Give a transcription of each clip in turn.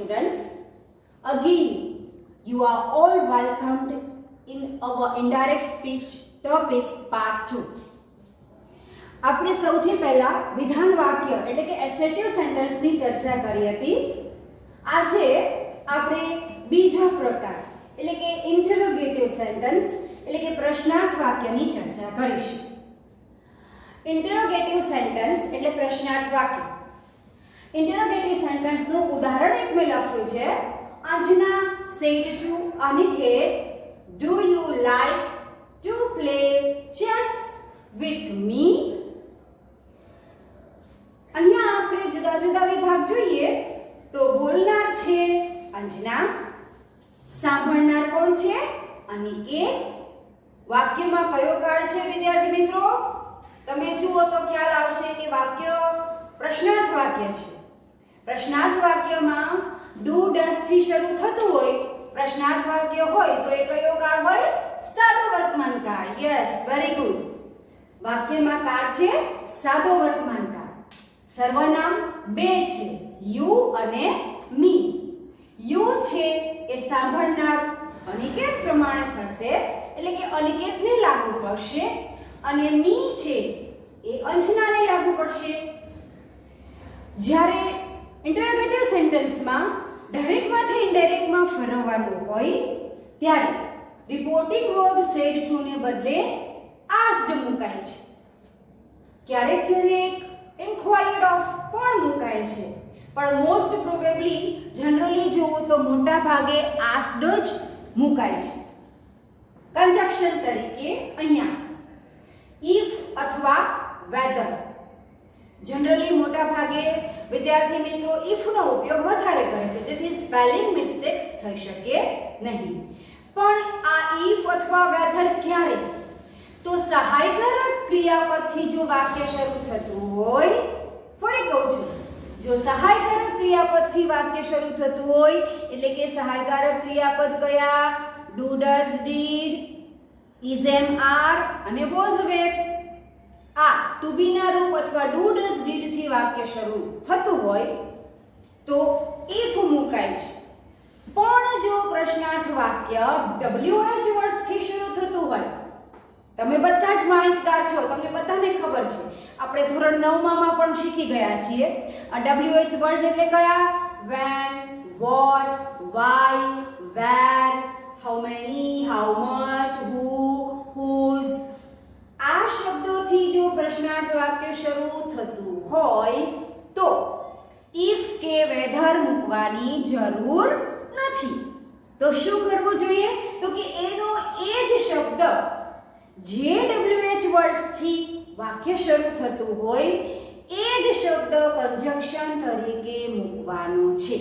students, again you are all welcomed in our indirect speech topic part 2. આપણે સૌથી પહેલા વિધાન વાક્ય એટલે કે એસેટિવ સેન્ટેન્સ ની ચર્ચા કરી હતી. આજે આપણે બીજો પ્રકાર એટલે કે ઇન્ટરોગેટિવ સેન્ટેન્સ એટલે કે પ્રશ્નાર્થ વાક્યની ચર્ચા કરીશું. ઇન્ટરોગેટિવ સેન્ટેન્સ એટલે પ્રશ્નાર્થ વાક્ય. ઇન્ટરોગેટિવ સેન્ટેન્સ નું ઉદાહરણ એક મેં લખ્યું છે. Anjana said to Aniket, do you like to play chess with me? અહીંયા આપણે જુદા જુદા વિભાગ જોઈએ તો બોલનાર છે અંજના, સાંભળનાર કોણ છે અનિકેત. વાક્યમાં કયો કાળ છે વિદ્યાર્થી મિત્રો? તમે જુઓ તો ખ્યાલ આવશે કે વાક્ય પ્રશ્નાર્થ વાક્ય છે. પ્રશ્નાર્થ વાક્યમાં ડુ ડસ થી શરૂ થતું હોય પ્રશ્નાર્થ વાક્ય હોય તો એ કયો કાળ હોય? સાદો વર્તમાન કાળ. Yes, very good. વાક્યમાં કાળ છે સાદો વર્તમાન કાળ. સર્વનામ બે છે, યુ અને મી. યુ છે એ સાંભળનાર અનિકેત પ્રમાણે થશે એટલે કે અનિકેતને લાગુ પડશે, અને મી છે એ અંજનાને લાગુ પડશે. જ્યારે ઇન્ટરોગેટિવ સેન્ટેન્સમાં ડાયરેક્ટમાંથી ઇનડાયરેક્ટમાં ફેરવવાનું હોય ત્યારે રિપોર્ટિંગ વર્બ said to ને બદલે asked મુકાય છે. ક્યારેક ક્યારેક inquired of પણ મુકાય છે, પણ મોસ્ટ પ્રોબેબલી જનરલી જોવો તો મોટા ભાગે asked જ મુકાય છે. કન્જક્શન તરીકે અહીંયા if અથવા whether. જનરલી મોટા ભાગે વિદ્યાર્થી મિત્રો if નો ઉપયોગ વધારે કરે છે, જેથી સ્પેલિંગ મિસ્ટેક્સ થઈ શકે નહીં. પણ આ if અથવા whether ક્યારે? તો સહાયકારક ક્રિયાપદથી જો વાક્ય શરૂ થતું હોય, ફરી કહું છું, જો સહાયકારક ક્રિયાપદથી વાક્ય શરૂ થતું હોય એટલે કે સહાયકારક ક્રિયાપદ કયા? Do, does, did, is, am, are અને વોઝ, વેર. આ ટુ બી ના રૂપ અથવા ડુ, ડઝ, ડીડ થી વાક્ય શરૂ થતું હોય તો if મુકાય છે. પણ જો પ્રશ્નાર્થ વાક્ય WH વર્ડ્સ થી શરૂ થતું હોય, તમે બધા જ માહિતગાર છો, તમને બધાને ખબર છે, આપણે ધોરણ 9 માં પણ શીખી ગયા છીએ. WH વર્ડ્સ એટલે કયા? when, what, why, where, how many, how much, who, whose. આ શબ્દોથી જો પ્રશ્નાર્થ વાક્ય શરૂ થતું હોય તો if કે whether મૂકવાની જરૂર નથી. તો શું કરવું જોઈએ? તો કે એનો એ જ શબ્દ જે WH વર્ડ્સ થી વાક્ય શરૂ થતું હોય એ જ શબ્દ કન્જક્શન તરીકે મૂકવાનો છે.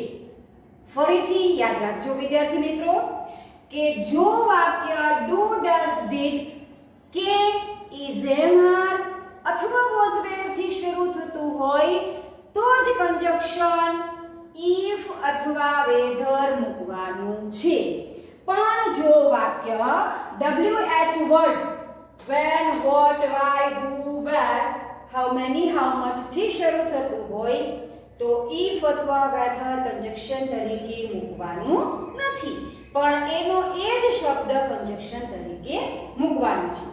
ફરીથી યાદ રાખજો વિદ્યાર્થી મિત્રો કે જો વાક્ય ડુ, ડઝ, ડીડ કે ઇઝ, એમ, આર અથવા વોઝ, વેર થી શરૂ થતું હોય તો જ કન્જક્શન if અથવા whether મૂકવાનું છે. પણ જો વાક્ય WH words when, what, why, who, where, how many, how much થી શરૂ થતું હોય તો if અથવા whether કન્જક્શન તરીકે મૂકવાનું નથી, પણ એનો એ જ શબ્દ કન્જક્શન તરીકે મૂકવાનું છે.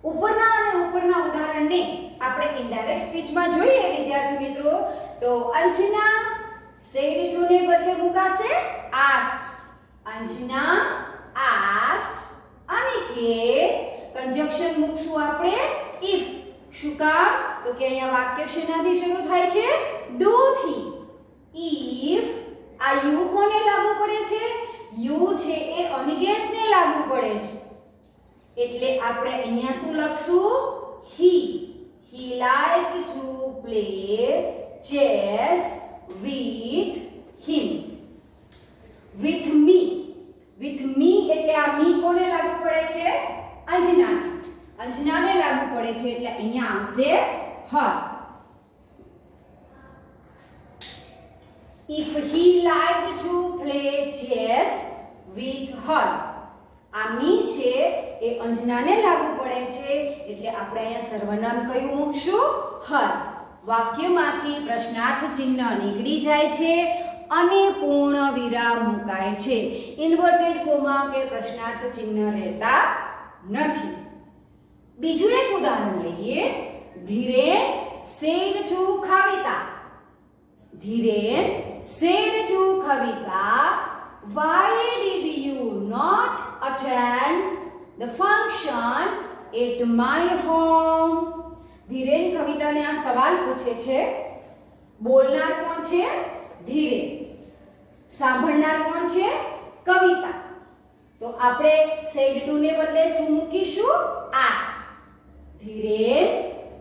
ઉપરના અને ઉપરના ઉદાહરણને આપણે ઇનડાયરેક્ટ સ્પીચમાં જોઈએ વિદ્યાર્થી મિત્રો. તો અંજના said to ને બદલે મુકાશે asked. Anjana asked Aniket. Conjunction મૂકશું આપણે if. શું કામ? તો કે અહીંયા વાક્ય શેનાથી શરૂ થાય છે? do થી. if આ you કોને લાગુ પડે છે? you છે એ અનિકેતને લાગુ પડે છે, એટલે આપણે અહીંયા શું લખશું? he liked to play chess with him. with me એટલે આ me કોને લાગુ પડે છે? અંજનાને લાગુ પડે છે, એટલે અહીંયા આવશે her. if he liked to play chess with her. આ મી છે એ અંજનાને લાગુ પડે છે, એટલે આપણે અહીંયા સર્વનામ કયું મૂકશું? her. વાક્યમાંથી પ્રશ્નાર્થ ચિહ્ન નીકળી જાય છે અને પૂર્ણ વિરામ મુકાય છે. ઇન્વર્ટેડ કોમા કે પ્રશ્નાર્થ ચિહ્ન રહેતા નથી. બીજું એક ઉદાહરણ લઈએ. Dhiren said to Kavita. Dhiren said to Kavita, why did you not attend the function at my home? Dhiren કવિતાને આ સવાલ પૂછે છે. બોલનાર કોણ છે? ધીરેન. સાંભળનાર કોણ છે? કવિતા. તો આપણે said to ને બદલે શું મૂકીશું? asked. Dhiren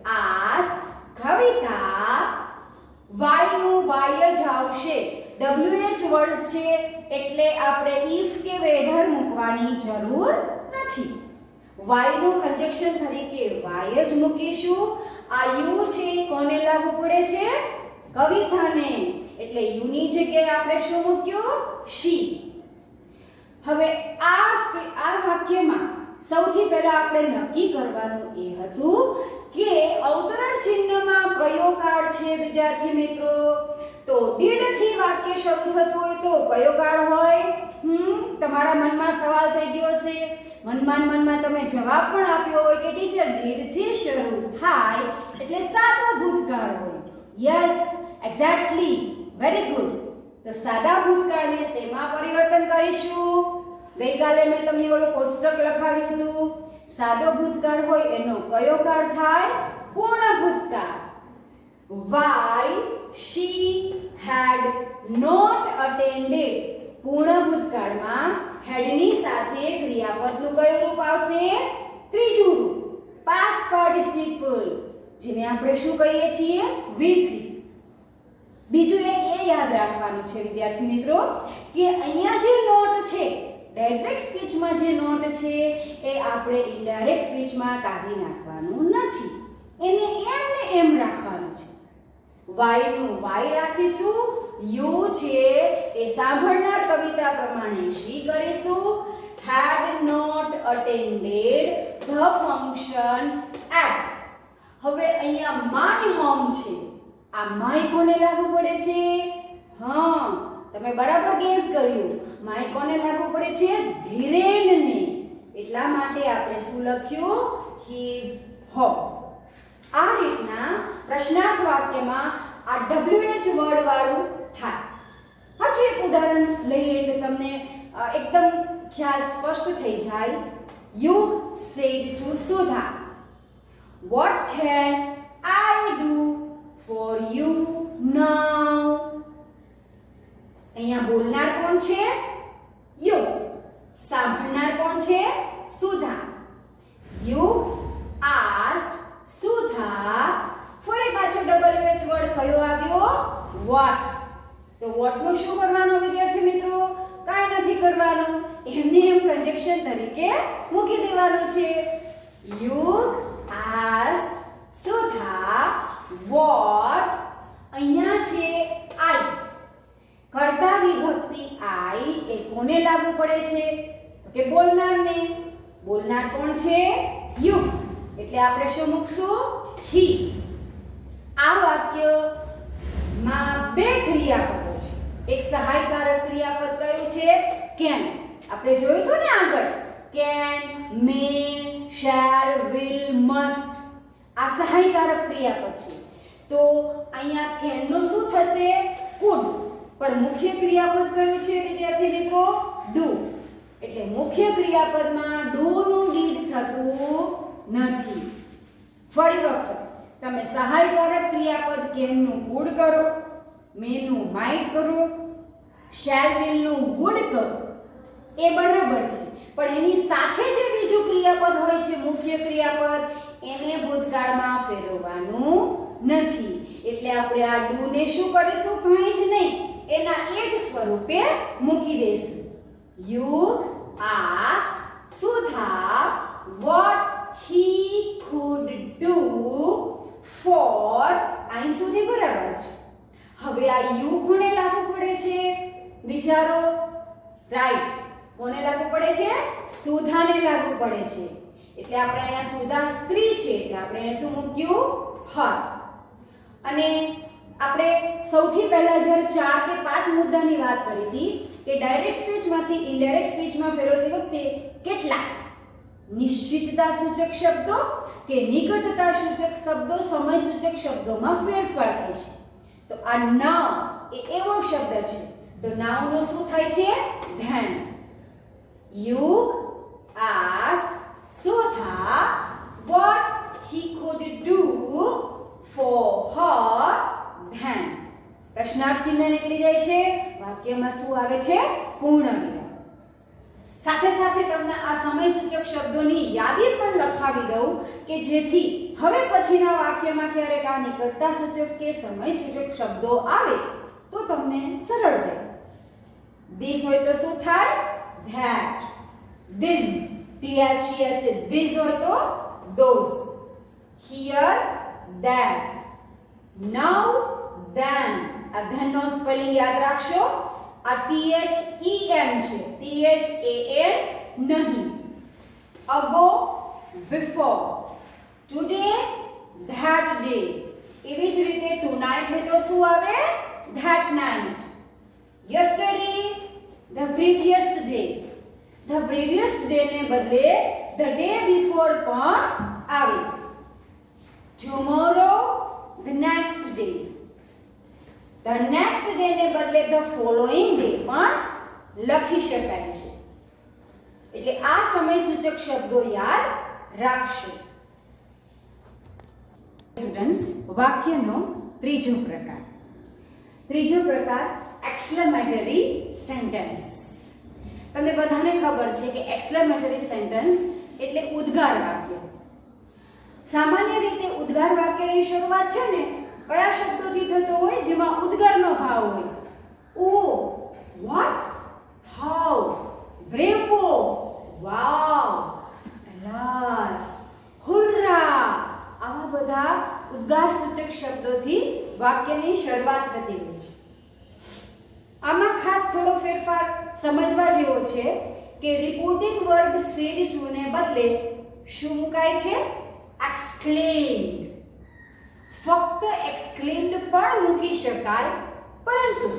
asked Kavita. why નું why જ આવશે. wh વર્ડ છે એટલે આપણે if કે whether મૂકવાની જરૂર નથી. why નું કન્જક્શન તરીકે why જ મૂકીશું. આ you છે કોને લાગુ પડે છે? કવિતાને. એટલે you ની જગ્યાએ આપણે શું મૂક્યું? she. હવે આ વાક્યમાં સૌથી પહેલા આપણે નક્કી કરવાનું એ હતું કે અવતરણ ચિહ્નમાં કયો કાળ છે વિદ્યાર્થી મિત્રો? તો did થી વાક્ય શરૂ થતું હોય તો કયો કાળ હોય? તમારા મનમાં સવાલ થઈ ગયો હશે. મનમાં તમે જવાબ પણ આપ્યો હોય કે ટીચર did થી શરૂ થાય એટલે સાદો ભૂતકાળ હોય. Yes, exactly, very good. તો સાદા ભૂતકાળને શેમાં પરિવર્તન કરીશું? ગઈકાલે મેં તમને ઓલો કોષ્ટક લખાવ્યું હતું. સાદો ભૂતકાળ હોય એનો કયો કાળ થાય? પૂર્ણ ભૂતકાળ. why she had not attended. પૂર્ણ ભૂતકાળમાં had ની સાથે ક્રિયાપદનું કયું રૂપ આવશે? ત્રીજું રૂપ, past participle, જેને આપણે શું કહીએ છીએ? with. બીજું એક એ યાદ રાખવાનું છે વિદ્યાર્થી મિત્રો કે અહીંયા જે નોટ છે ડાયરેક્ટ સ્પીચમાં જે નોટ છે એ આપણે ઇનડાયરેક્ટ સ્પીચમાં કાઢી નાખવાનું નથી. એને એમ ને એમ રાખવાનું છે. why નું why રાખીશું. you છે એ સાંભળનાર કવિતા પ્રમાણે she કરીશું. had not attended the function at. હવે અહીંયા my home છે. આ my કોને લાગુ પડે છે? હા, તમે બરાબર ગેસ કર્યું. my કોને લાગુ પડે છે? ધીરેનને. એટલા માટે આપણે શું લખ્યું? his home. આ રીતના પ્રશ્નાર્થ વાક્યમાં આ wh વર્ડ વાળું થાય. હજી એક ઉદાહરણ લઈએ એટલે તમને એકદમ ખ્યાલ સ્પષ્ટ થઈ જાય. you said to Sudha, what can I do for you now? અહીંયા બોલનાર કોણ છે? you. સાંભળનાર કોણ છે? સુધા. you asked Sudha. ફરી પાછો wh વર્ડ કયો આવ્યો? what. તો what નું શું કરવાનું વિદ્યાર્થી મિત્રો? કાંઈ નથી કરવાનું. એમને એમ કન્જક્શન તરીકે મૂકી દેવાનું છે. you asked Sudha what. અહીંયા છે I. કર્તા વિભક્તિ I એ કોને લાગુ પડે છે? તો કે બોલનારને. બોલનાર કોણ છે? you. એટલે આપણે શું મૂકશું? he. આ વાક્યમાં બે ક્રિયાપદો છે. એક સહાયકારક ક્રિયાપદ કયું છે? can. આપણે જોયું હતું ને આગળ. can, may, shall, will, must. આ સહાયકારક ક્રિયાપદ છે. તો અહીંયા can નું શું થશે? could. પણ મુખ્ય ક્રિયાપદ કયું છે વિદ્યાર્થી મિત્રો? do. એટલે મુખ્ય ક્રિયાપદમાં do નું did થતું નથી. ફરી વખત તમે સહાયકારક ક્રિયાપદ can નું would કરો, may નું might કરો, shall will નું would કરો. એ બરાબર છે. પણ એની સાથે જે બીજું ક્રિયાપદ હોય છે મુખ્ય ક્રિયાપદ એને ભૂતકાળમાં ફેરવવાનું નથી. એટલે આપણે આ do ને શું કરીશું? કંઈ જ નહીં. એના એ જ સ્વરૂપે મૂકી દઈશું. you asked Sudha what he could do for. અહીં સુધી બરાબર છે. હવે આ you કોને લાગુ પડે છે? વિચારો. રાઈટ. કોને લાગુ પડે છે? સુધાને લાગુ પડે છે. એટલે આપણે અહીંયા સુધા સ્ત્રી છે એટલે આપણે એને શું મૂક્યું? her. અને આપણે સૌથી પહેલા જ્યારે 4 કે 5 મુદ્દાની વાત કરી હતી કે ડાયરેક્ટ સ્પીચમાંથી ઇનડાયરેક્ટ સ્પીચમાં ફેરવતી વખતે કેટલા નિશ્ચિતતા સૂચક શબ્દો કે નિકટતા સૂચક શબ્દો સમય સૂચક શબ્દોમાં ફેરફાર થાય છે. તો આ નાઉ એ એવો શબ્દ છે. તો નાઉ નું શું થાય છે? ધ્યાન. You asked Sudha what he could do for her then. પ્રશ્નાર્થ ચિહ્ન નીકળી જાય છે. વાક્યમાં શું આવે છે? પૂર્ણ વિરામ. સાથે સાથે તમને આ સમય સૂચક શબ્દોની યાદી પણ લખાવી દઉં કે જેથી હવે પછીના વાક્યમાં ક્યારેક આ નિકટતા સૂચક કે સમય સૂચક શબ્દો આવે તો તમને સરળ રહે. This હોય તો શું થાય? That. This. THES. This હોય તો those. Here. That. Now. Then. આ then નો સ્પેલિંગ યાદ રાખશો. આ THEN છે. THAN નહીં. Ago. Before. Today. That day. એવી જ રીતે tonight હોય તો શું આવે? That night. Yesterday. The previous day. The previous day ને બદલે the day before પણ આવે. Tomorrow. The next day. The next day ને બદલે the following day પણ લખી શકાય છે. એટલે આ સમય સૂચક શબ્દો યાદ રાખશો. સ્ટુડન્ટ્સ, વાક્યનો ત્રીજો પ્રકાર. ત્રીજો પ્રકાર એક્સક્લેમેટરી સેન્ટેન્સ. તમને બધાને ખબર છે કે એક્સક્લેમેટરી સેન્ટેન્સ એટલે ઉદ્ગાર વાક્ય. સામાન્ય રીતે ઉદ્ગાર વાક્યની શરૂઆત છે ને કયા શબ્દોથી થતો હોય જેમાં ઉદ્ગારનો ભાવ હોય? ઓ, વોટ, હાઉ, બ્રેવો, વાવ, અલાસ, હુર્રા, આવા બધા ઉદ્ગાર સૂચક શબ્દોથી વાક્યની શરૂઆત થતી હોય છે. આમાં ખાસ થોડો ફેરફાર સમજવા જેવો છે કે રિપોર્ટિંગ વર્બ said to ને બદલે શું મુકાય છે? exclaimed. ફક્ત exclaimed પણ મૂકી શકાય, પરંતુ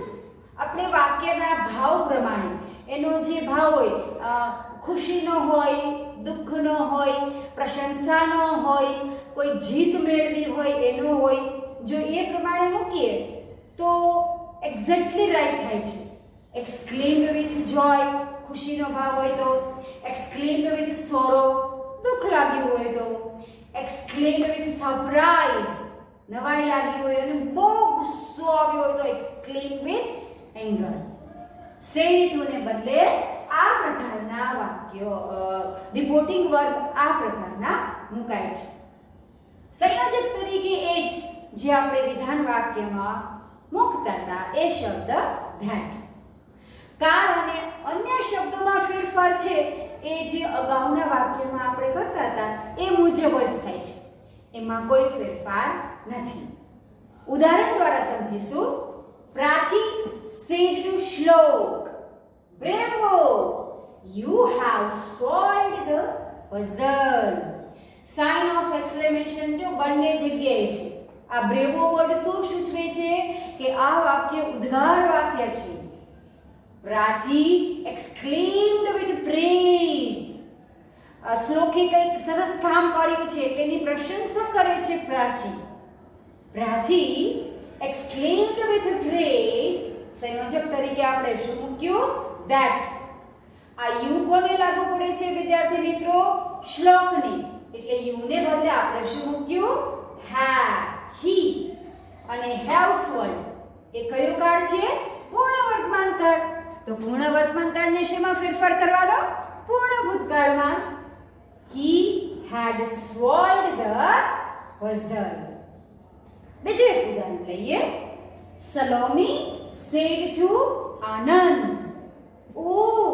આપણે વાક્યના ભાવ પ્રમાણે એનો જે ભાવ હોય, ખુશીનો હોય, દુઃખનો હોય, પ્રશંસાનો હોય, કોઈ જીત મેળવી હોય એનો હોય, જો એ પ્રમાણે મૂકીએ તો એક્ઝેક્ટલી રાઈટ થાય છે. exclaimed with joy ખુશીનો ભાવ હોય તો, exclaimed with sorrow દુઃખ લાગ્યું હોય તો, exclaimed with surprise નવાઈ લાગી હોય અને બહુ ગુસ્સો આવ્યો હોય તો exclaimed with anger. said to ને બદલે આ પ્રકારના વાક્યો રિપોર્ટિંગ વર્બ આ પ્રકારના મુકાય છે. સંયોજક તરીકે એ જ જે આપણે વિધાન વાક્યમાં મૂકતા હતા એ શબ્દ that. કાળ અને અન્ય શબ્દોમાં ફેરફાર છે એ જે અગાઉના વાક્યમાં આપણે કરતા હતા એ મુજબ જ થાય છે. એમાં કોઈ ફેરફાર નથી. ઉદાહરણ દ્વારા સમજીશું. Prachi said to Shlok, bravo, you have solved the puzzle. Sign of exclamation જો બંને જગ્યાએ છે. આ બ્રેવો વર્ડ શું સૂચવે છે કે આ વાક્ય ઉદ્ગાર વાક્ય છે. પ્રાચી exclaimed with praise. શ્લોકે કંઈક સરસ કામ કર્યું છે તેની પ્રશંસા કરે છે પ્રાચી. પ્રાચી exclaimed with praise. સંયોજક તરીકે આપણે શું મૂક્યું? that. આ યુ કોને લાગુ પડે છે વિદ્યાર્થી મિત્રો? શ્લોકને. એટલે યુ ને બદલે આપણે શું મૂક્યું? have. he. અને haves વર્ડ એ કયો કાળ છે? પૂર્ણ વર્તમાન કાળ. તો પૂર્ણ વર્તમાન કાળને શેમાં ફેરફાર કરવાનો? પૂર્ણ ભૂતકાળમાં. he had solved the puzzle. બીજું એક ઉદાહરણ લઈએ. સલોમી said to Anand, oh,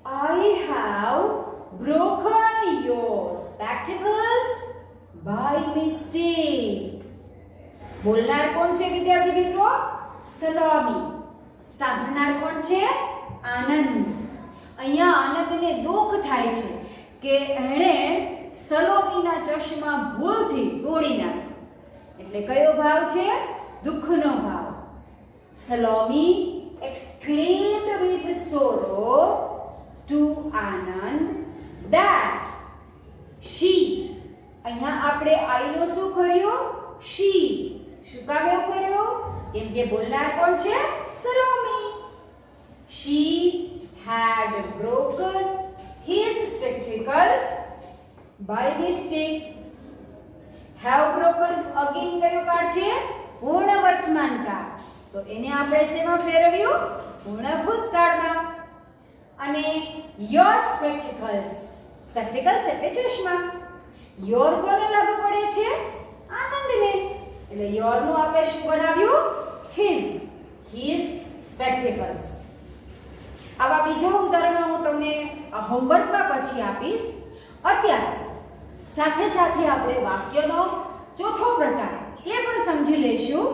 I have broken your spectacles by mistake. બોલનાર કોણ છે વિદ્યાર્થી મિત્રો? સલોમી. સાંભળનાર કોણ છે? આનંદ. અહીંયા આનંદને દુઃખ થાય છે કે એણે સલોમીના ચશ્મા ભૂલથી તોડી નાખ્યો. એટલે કયો ભાવ છે? દુઃખનો ભાવ. Salome exclaimed with sorrow to Anand that she. અહીંયા આપણે I નો શું કર્યું? she. શું કામ એવું કર્યું? કેમ કે બોલનાર કોણ છે? Salome. She had broken his spectacles by mistake. Have broken again કયો કાળ છે? પૂર્ણ વર્તમાન કાળ. તો એને આપણે શેમાં ફેરવ્યું? પૂર્ણ ભૂતકાળમાં. અને your spectacles. spectacles એટલે ચશ્મા. your કોને લાગુ પડે છે? આનંદને. એટલે your નું આપણે શું બનાવ્યું? his spectacles. આવા બીજા ઉદાહરણો હું તમને હોમવર્કમાં પછી આપીશ. અત્યારે સાથે સાથે આપણે વાક્યનો ચોથો પ્રકાર એ પણ સમજી લઈશું.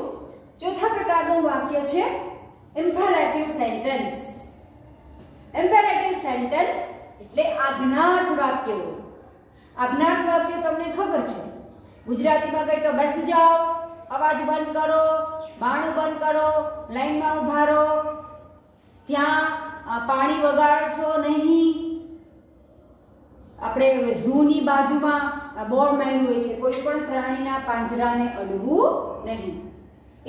ચોથા પ્રકારનું વાક્ય છે ઇમ્પેરેટિવ સેન્ટેન્સ. ઇમ્પેરેટિવ સેન્ટેન્સ એટલે આજ્ઞાર્થ વાક્યો. આજ્ઞાર્થ વાક્યો તમને ખબર છે, ગુજરાતીમાં કહે તો બેસી જાઓ, અવાજ બંધ કરો, બાણું બંધ કરો, લાઈનમાં ઊભા રહો, ત્યાં પાણી વગાડશો નહીં. આપણે ઝૂની બાજુમાં બોર્ડ માર્યું હોય છે, કોઈ પણ પ્રાણીના પાંજરાને અડવું નહીં.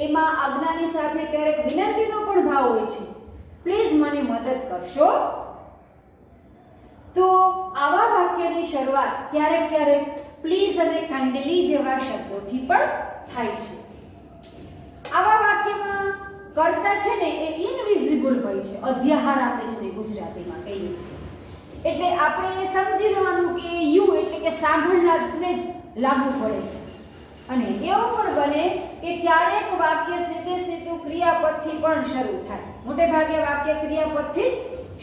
એમાં આજ્ઞાની સાથે ક્યારેક વિનંતીનો પણ ભાવ હોય છે, પ્લીઝ મને મદદ કરશો. તો આવા વાક્યની શરૂઆત ક્યારેક ક્યારેક પ્લીઝ અને કાઇન્ડલી જેવા શબ્દોથી પણ થાય છે. આવા વાક્યમાં કર્તા છે ને એ ઇનવિઝિબલ હોય છે, અધ્યાહાર આપણે જેને ગુજરાતીમાં કહીએ છીએ. એટલે આપણે સમજી લેવાનું કે યુ એટલે કે સાંભળનારને જ લાગુ પડે છે. અને એવું પણ બને કે ક્યારેક વાક્ય સીધે સીધું ક્રિયાપદથી પણ શરૂ થાય. મોટે ભાગે વાક્ય ક્રિયાપદથી જ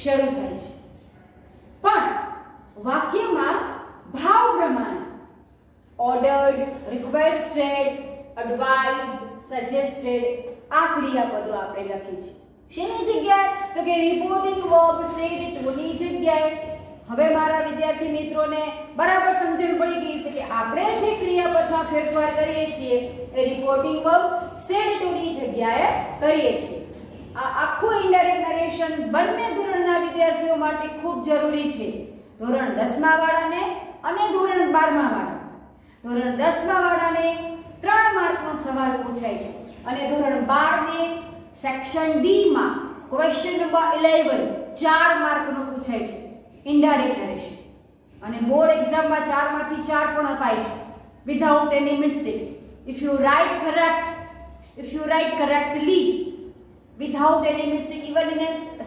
શરૂ થાય છે, પણ વાક્યમાં ભાવ પ્રમાણે ઓર્ડર્ડ, રિક્વેસ્ટેડ, એડવાઇઝડ, સજેસ્ટેડ આ ક્રિયાપદો આપણે લખી છે. શેની જગ્યાએ? તો કે રિપોર્ટિંગ વર્બ સેડ ટુ ની જગ્યાએ. હવે મારા વિદ્યાર્થી મિત્રોને બરાબર સમજણ પડી ગઈ છે કે આપણે જે ક્રિયાપદમાં ફેરફાર કરીએ છીએ એ રિપોર્ટિંગ વર્બ સેડ ટુ ની જગ્યાએ કરીએ છીએ. આ આખું ઇનડાયરેક્ટ નરેશન બંને ધોરણના વિદ્યાર્થીઓ માટે ખૂબ જરૂરી છે. ધોરણ 10મા વાળાને અને ધોરણ 12મા વાળાને. ધોરણ 10મા વાળાને 3 માર્કનો સવાલ પૂછાય છે અને ધોરણ 12 ને સેક્શન ડી માં ક્વેશ્ચન નંબર 11 4 માર્કનો પૂછાય છે ઇનડાયરેક્ટ નરેશન. અને બોર્ડ એક્ઝામમાં 4 માંથી 4 પણ અપાય છે without any mistake. If you write correctly without any mistake, even in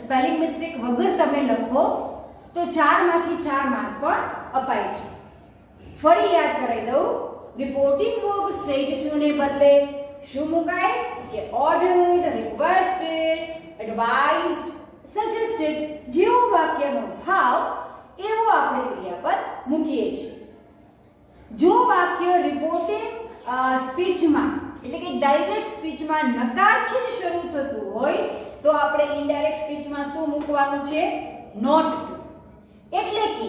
spelling mistake વગર તમે લખો તો 4 માંથી 4 માર્ક પણ અપાય છે. ફરી યાદ કરાવી દઉં, રિપોર્ટિંગ વર્બ સેડ ટુ ને બદલે શું મુકાય કે ઓર્ડર્ડ, રિક્વેસ્ટેડ, એડવાઇઝડ, સજેસ્ટેડ જેવો વાક્યનો ભાવ એવો આપણે ક્રિયાપદ મૂકીએ છીએ. જો વાક્ય રિપોર્ટિંગ સ્પીચમાં એટલે કે ડાયરેક્ટ સ્પીચમાં નકારથી જ શરૂ થતું હોય તો આપણે ઇનડાયરેક્ટ સ્પીચમાં શું મૂકવાનું છે? Not to. એટલે કે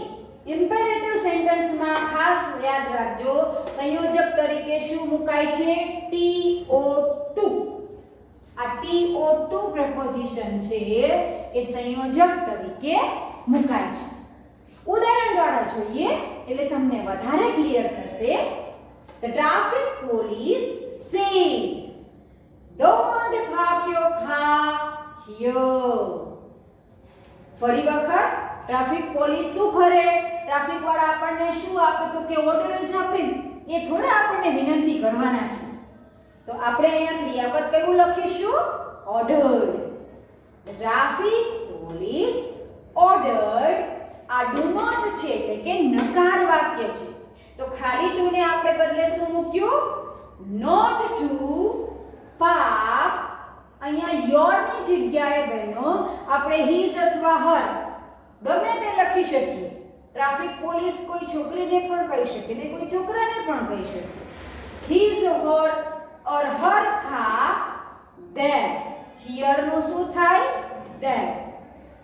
ઇમ્પેરેટિવ સેન્ટેન્સમાં ખાસ યાદ રાખજો, સંયોજક તરીકે શું મુકાય છે? TO2. આ TO2 પ્રેપોઝિશન છે એ સંયોજક તરીકે મુકાય છે. ઉદાહરણ દ્વારા જોઈએ એટલે તમને વધારે ક્લિયર થશે. The traffic police say, don't park your car here. ફરી વખત ટ્રાફિક પોલીસ શું કરે? ટ્રાફિક વાળા આપણને શું આપે? તો કે ઓર્ડર જ આપે. એ થોડા આપણને વિનંતી કરવાના છે. તો આપણે અહીંયા ક્રિયાપદ કયું લખીશું? Ordered. The traffic police ordered. આ do not છે એટલે કે નકાર વાક્ય છે. તો ખાલી ટુ ને આપણે બદલે શું મૂક્યું? not to park. અહીંયા your ની જગ્યાએ બહેનો આપણે his અથવા her ગમે તે લખી શકીએ. ટ્રાફિક પોલીસ કોઈ છોકરીને પણ કહી શકે ને કોઈ છોકરાને પણ કહી શકે. his or her car there. here નું શું થાય? there.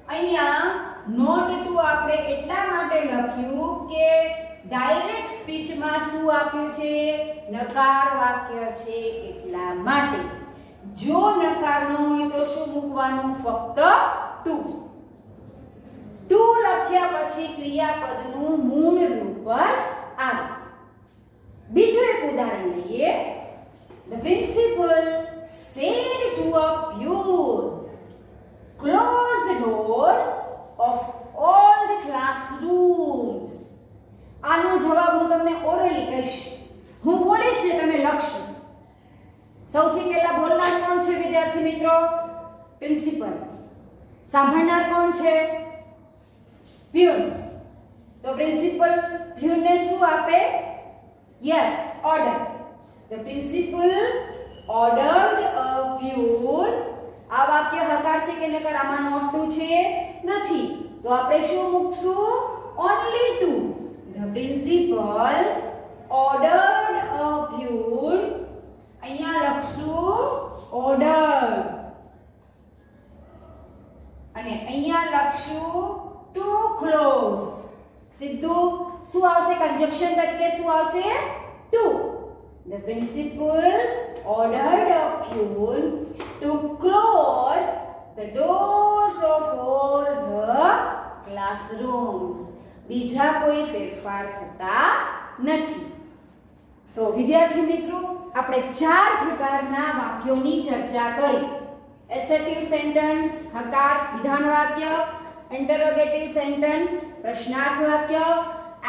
અહીંયા not to આપણે એટલા માટે લખ્યું કે ડાયરેક્ટ સ્પીચમાં શું આપ્યું છે? નકાર વાક્ય છે એટલા માટે. જો નકારનો હોય તો શું મૂકવાનું? ફક્ત ટુ. ટુ લખ્યા પછી ક્રિયાપદનું મૂળ રૂપ જ આવે. બીજું એક ઉદાહરણ લઈએ. The principal said to a pure, close the doors of all the classrooms. આનો જવાબ હું તમને ઓરલી કહીશ. હું બોલીશ ને તમે લખશો. સૌથી પહેલા બોલનાર કોણ છે વિદ્યાર્થી મિત્રો? પ્રિન્સિપલ. સાંભળનાર કોણ છે? પ્યુન. તો પ્રિન્સિપલ પ્યુનને શું આપે? Yes, order. The principal ordered a pure. આ વાક્ય હકાર છે કે નકાર? આમાં નોટ ટુ છે? નથી. તો આપણે શું મૂકશું? only two. The principal ordered a pure. અહીંયા લખશું ordered. અને અહીંયા લખશું to close. સીધું શું આવશે? કંજક્શન તરીકે શું આવશે? to. The principal ordered a pure to close the doors of all the classrooms. બીજા કોઈ ફેરફાર થતા નથી. તો વિદ્યાર્થી મિત્રો, આપણે 4 પ્રકારના વાક્યોની ચર્ચા કરી. એસેટિવ સેન્ટેન્સ, હકાર વિધાન વાક્ય, ઇન્ટરોગેટિવ સેન્ટેન્સ પ્રશ્નાર્થ વાક્ય,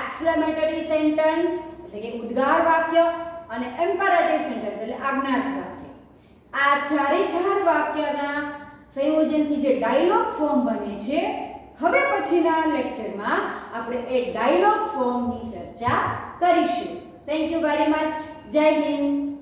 એક્સક્લેમેટરી સેન્ટેન્સ એટલે કે ઉદ્ગાર વાક્ય અને ઇમ્પેરેટિવ સેન્ટેન્સ એટલે આજ્ઞાર્થ વાક્ય. આ 4 વાક્યના સંયોજનથી જે ડાયલોગ ફોર્મ બને છે, હવે પછીના લેક્ચરમાં આપણે એ ડાયલોગ ફોર્મની ચર્ચા કરીશું. Thank you very much. જય હિન્દ.